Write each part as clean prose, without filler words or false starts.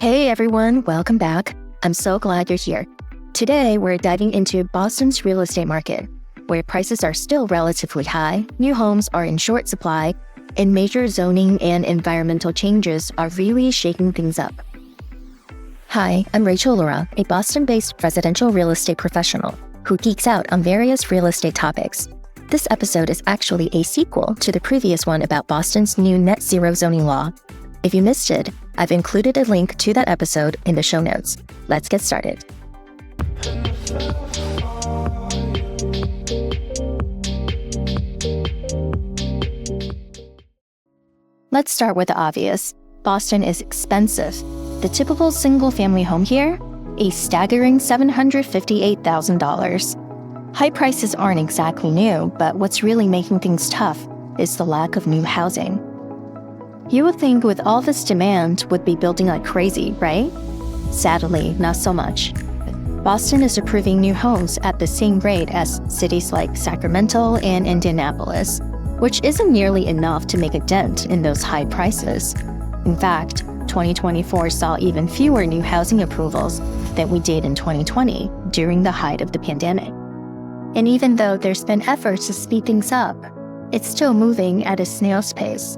Hey everyone, welcome back. I'm so glad you're here. Today, we're diving into Boston's real estate market, where prices are still relatively high, new homes are in short supply, and major zoning and environmental changes are really shaking things up. Hi, I'm 𝗖𝗂𝗿𝗄𝗏, a Boston-based residential real estate professional who geeks out on various real estate topics. This episode is actually a sequel to the previous one about Boston's new net zero zoning law. If you missed it, I've included a link to that episode in the show notes. Let's get started. Let's start with the obvious. Boston is expensive. The typical single-family home here? A staggering $758,000. High prices aren't exactly new, but what's really making things tough is the lack of new housing. You would think with all this demand would be building like crazy, right? Sadly, not so much. Boston is approving new homes at the same rate as cities like Sacramento and Indianapolis, which isn't nearly enough to make a dent in those high prices. In fact, 2024 saw even fewer new housing approvals than we did in 2020 during the height of the pandemic. And even though there's been efforts to speed things up, it's still moving at a snail's pace.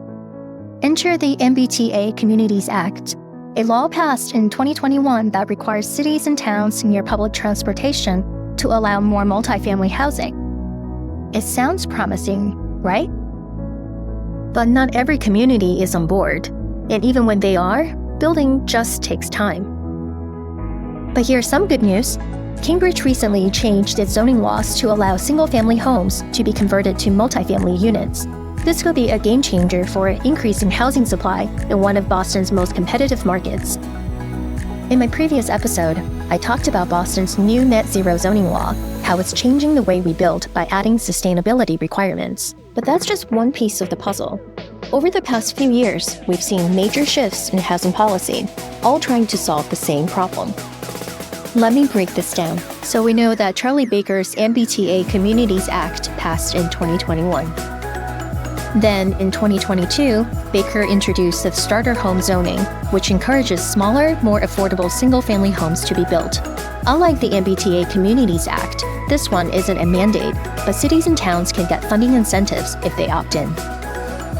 Enter the MBTA Communities Act, a law passed in 2021 that requires cities and towns near public transportation to allow more multifamily housing. It sounds promising, right? But not every community is on board, and even when they are, building just takes time. But here's some good news. Cambridge recently changed its zoning laws to allow single-family homes to be converted to multifamily units. This could be a game changer for increasing housing supply in one of Boston's most competitive markets. In my previous episode, I talked about Boston's new net zero zoning law, how it's changing the way we build by adding sustainability requirements. But that's just one piece of the puzzle. Over the past few years, we've seen major shifts in housing policy, all trying to solve the same problem. Let me break this down. So we know that Charlie Baker's MBTA Communities Act passed in 2021. Then, in 2022, Baker introduced the starter home zoning, which encourages smaller, more affordable single-family homes to be built. Unlike the MBTA Communities Act, this one isn't a mandate, but cities and towns can get funding incentives if they opt in.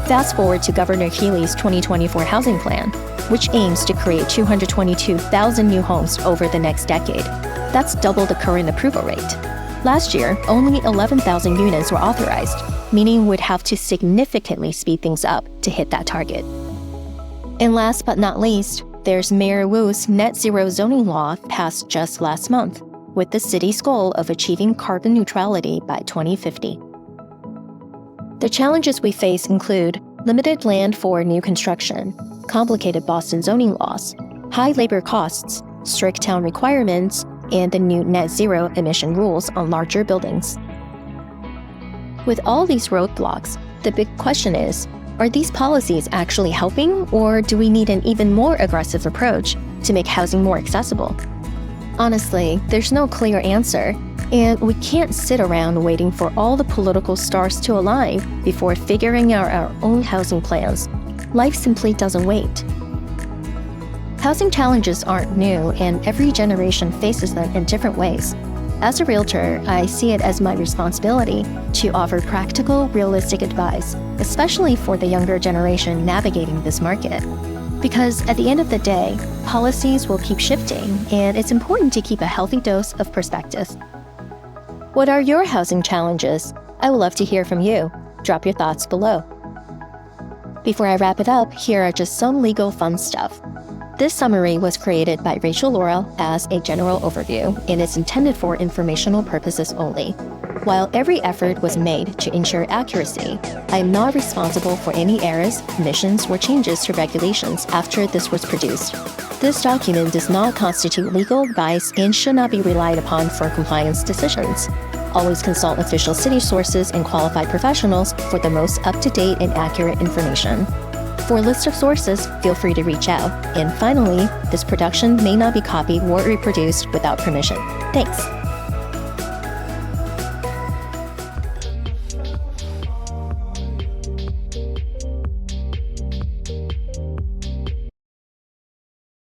Fast forward to Governor Healey's 2024 housing plan, which aims to create 222,000 new homes over the next decade. That's double the current approval rate. Last year, only 11,000 units were authorized, meaning we'd have to significantly speed things up to hit that target. And last but not least, there's Mayor Wu's net zero zoning law passed just last month, with the city's goal of achieving carbon neutrality by 2050. The challenges we face include limited land for new construction, complicated Boston zoning laws, high labor costs, strict town requirements, and the new net zero emission rules on larger buildings. With all these roadblocks, the big question is, are these policies actually helping, or do we need an even more aggressive approach to make housing more accessible? Honestly, there's no clear answer, and we can't sit around waiting for all the political stars to align before figuring out our own housing plans. Life simply doesn't wait. Housing challenges aren't new, and every generation faces them in different ways. As a realtor, I see it as my responsibility to offer practical, realistic advice, especially for the younger generation navigating this market. Because at the end of the day, policies will keep shifting, and it's important to keep a healthy dose of perspective. What are your housing challenges? I would love to hear from you. Drop your thoughts below. Before I wrap it up, here are just some legal fun stuff. This summary was created by 𝗖𝗂𝗿𝗄𝗏 as a general overview and is intended for informational purposes only. While every effort was made to ensure accuracy, I am not responsible for any errors, omissions, or changes to regulations after this was produced. This document does not constitute legal advice and should not be relied upon for compliance decisions. Always consult official city sources and qualified professionals for the most up-to-date and accurate information. For a list of sources, feel free to reach out. And finally, this production may not be copied or reproduced without permission. Thanks.